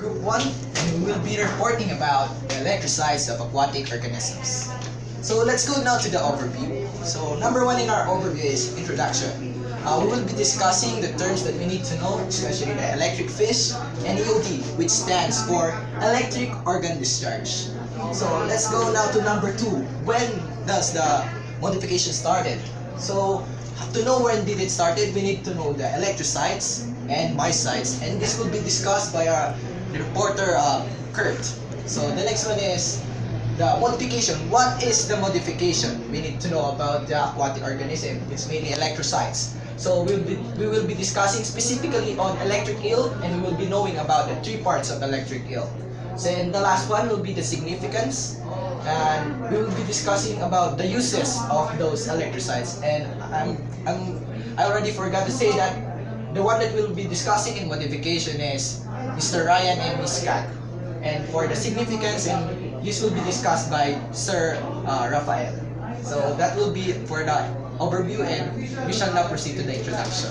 Group 1, and we will be reporting about the electrocytes of aquatic organisms. So let's go now to the overview. So number 1 in our overview is introduction. We will be discussing the terms that we need to know, especially the electric fish and EOD, which stands for electric organ discharge. So let's go now to number 2. When does the modification started? So to know when did it started, we need to know the electrocytes and myocytes, and this will be discussed by our reporter Kurt. So the next one is the modification. What is the modification? We need to know about the aquatic organism. It's mainly electrocytes. So we will be discussing specifically on electric eel, and we will be knowing about the 3 parts of electric eel. So and the last one will be the significance, and we will be discussing about the uses of those electrocytes. And I already forgot to say that the one that we'll be discussing in modification is Mr. Ryan and Ms. Kat. And for the significance, and this will be discussed by Sir Rafael. So that will be for the overview, and we shall now proceed to the introduction.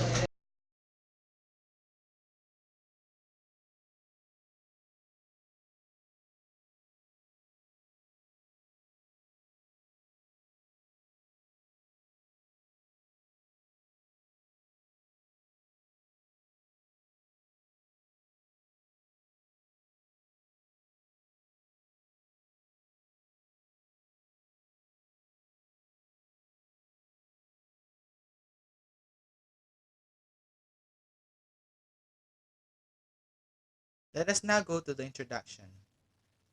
Let us now go to the introduction.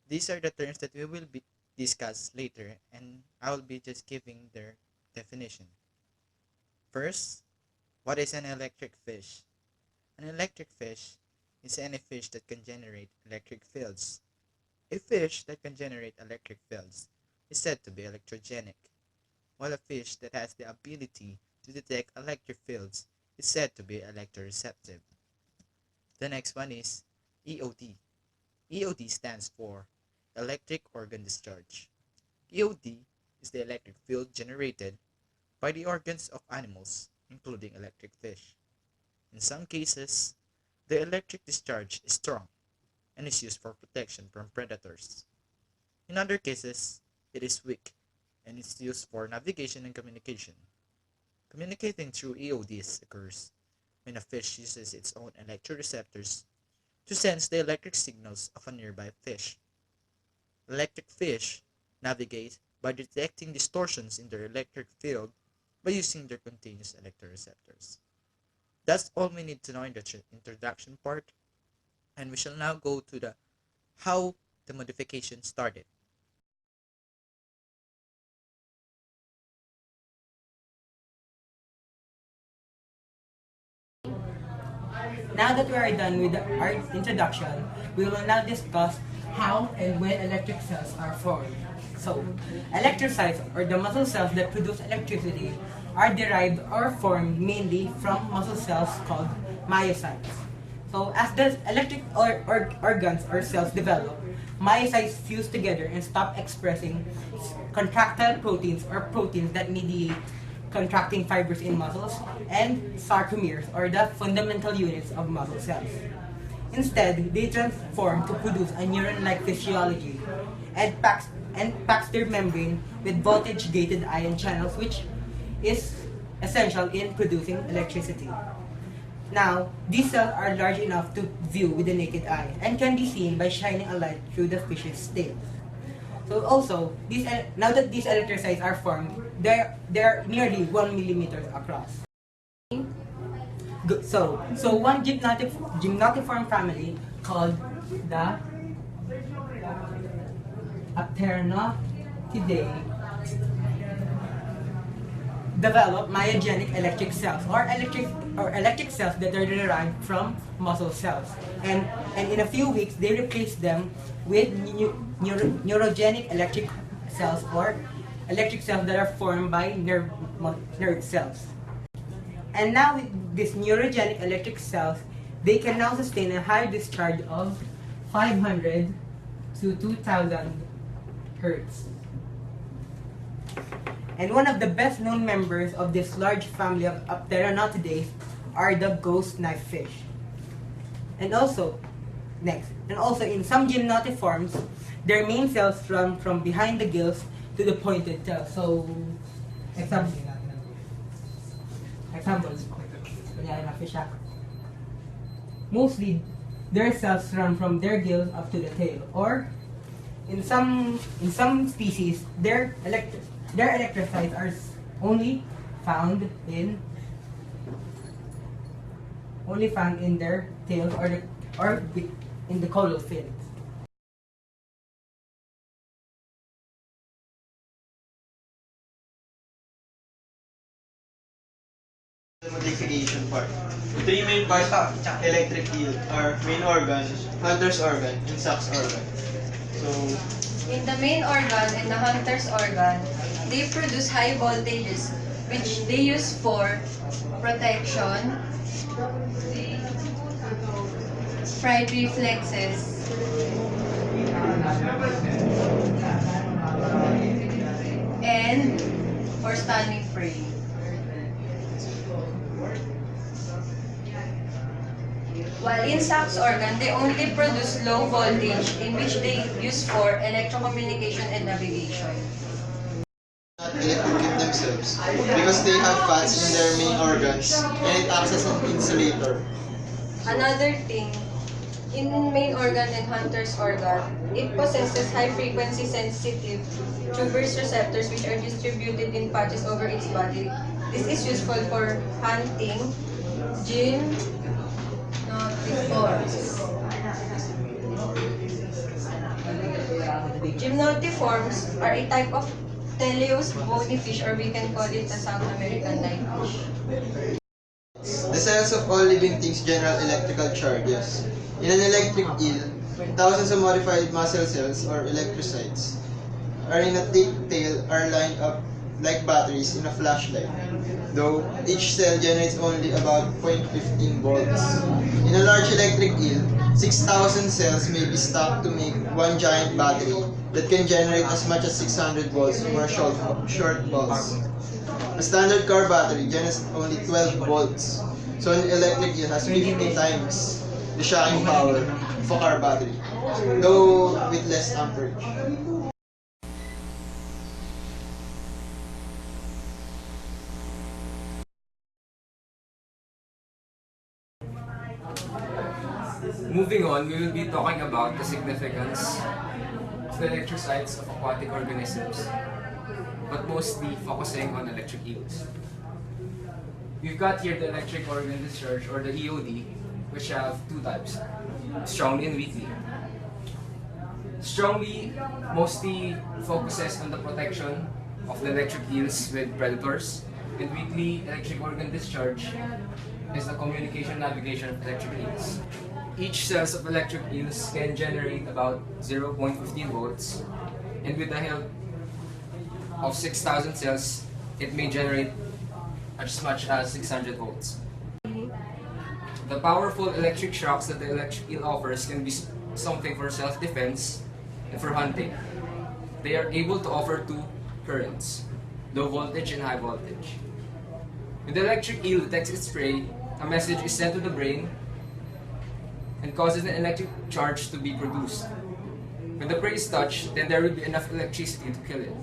These are the terms that we will be discuss later, and I will be just giving their definition. First, what is an electric fish? An electric fish is any fish that can generate electric fields. A fish that can generate electric fields is said to be electrogenic, while a fish that has the ability to detect electric fields is said to be electroreceptive. The next one is EOD. EOD stands for electric organ discharge. EOD is the electric field generated by the organs of animals, including electric fish. In some cases, the electric discharge is strong and is used for protection from predators. In other cases, it is weak and is used for navigation and communication. Communicating through EODs occurs when a fish uses its own electroreceptors to sense the electric signals of a nearby fish. Electric fish navigate by detecting distortions in their electric field by using their continuous electroreceptors. That's all we need to know in the introduction part, and we shall now go to the how the modification started. Now that we are done with our introduction, we will now discuss how and when electric cells are formed. So, electrocytes, or the muscle cells that produce electricity, are derived or formed mainly from muscle cells called myocytes. So, as the electric organs or cells develop, myocytes fuse together and stop expressing contractile proteins or proteins that mediate contracting fibers in muscles, and sarcomeres, or the fundamental units of muscle cells. Instead, they transform to produce a neuron-like physiology and packs their membrane with voltage-gated ion channels, which is essential in producing electricity. Now, these cells are large enough to view with the naked eye and can be seen by shining a light through the fish's tail. So also, now that these electrocytes are formed, they're nearly 1 millimeter across. So one gymnotiform family called the Apteronothidae develop myogenic electric cells, or electric cells that are derived from muscle cells, and in a few weeks they replace them with neurogenic electric cells, or electric cells that are formed by nerve cells. And now with these neurogenic electric cells, they can now sustain a high discharge of 500 to 2000 hertz. And one of the best known members of this large family of Apteronothidae are the ghost knife fish. And also, Next, and also in some gymnotiforms, their main cells run from behind the gills to the pointed tail. So, example, kunyari na fish ako. Mostly, their cells run from their gills up to the tail. Or, in some species, their electrocytes are only found in their tails or in the caudal fins. The modification part. Three main parts of electric eel are main organ, hunter's organ, and sucks organ. So, In the main organ and the hunter's organ, they produce high voltages which they use for protection, fried reflexes, and for stunning prey. While in Sachs organ, they only produce low voltage in which they use for electrocommunication and navigation. not electrocute themselves because they have fats in their main organs and it acts as an insulator. Another thing, in main organ and hunter's organ, it possesses high-frequency sensitive tuberous receptors which are distributed in patches over its body. This is useful for hunting, gymnotiforms. Gymnotiforms are a type of teleos bony fish, or we can call it a South American night fish. The cells of all living things generate electrical charges. In an electric eel, thousands of modified muscle cells or electrocytes are in a thick tail are lined up like batteries in a flashlight, though each cell generates only about 0.15 volts. In a large electric eel, 6,000 cells may be stacked to make one giant battery that can generate as much as 600 volts for a short pulse. A standard car battery generates only 12 volts, so an electric eel has 50 times the shocking power of a car battery, though with less amperage. Moving on, we will be talking about the significance of the electrocytes of aquatic organisms, but mostly focusing on electric eels. We've got here the electric organ discharge, or the EOD, which have two types, strongly and weakly. Strongly mostly focuses on the protection of the electric eels with predators, and weakly electric organ discharge is the communication navigation of electric eels. Each cells of electric eels can generate about 0.15 volts, and with the help of 6,000 cells, it may generate as much as 600 volts. The powerful electric shocks that the electric eel offers can be something for self-defense and for hunting. They are able to offer two currents, low voltage and high voltage. When the electric eel detects its prey, a message is sent to the brain and causes an electric charge to be produced. When the prey is touched, then there will be enough electricity to kill it.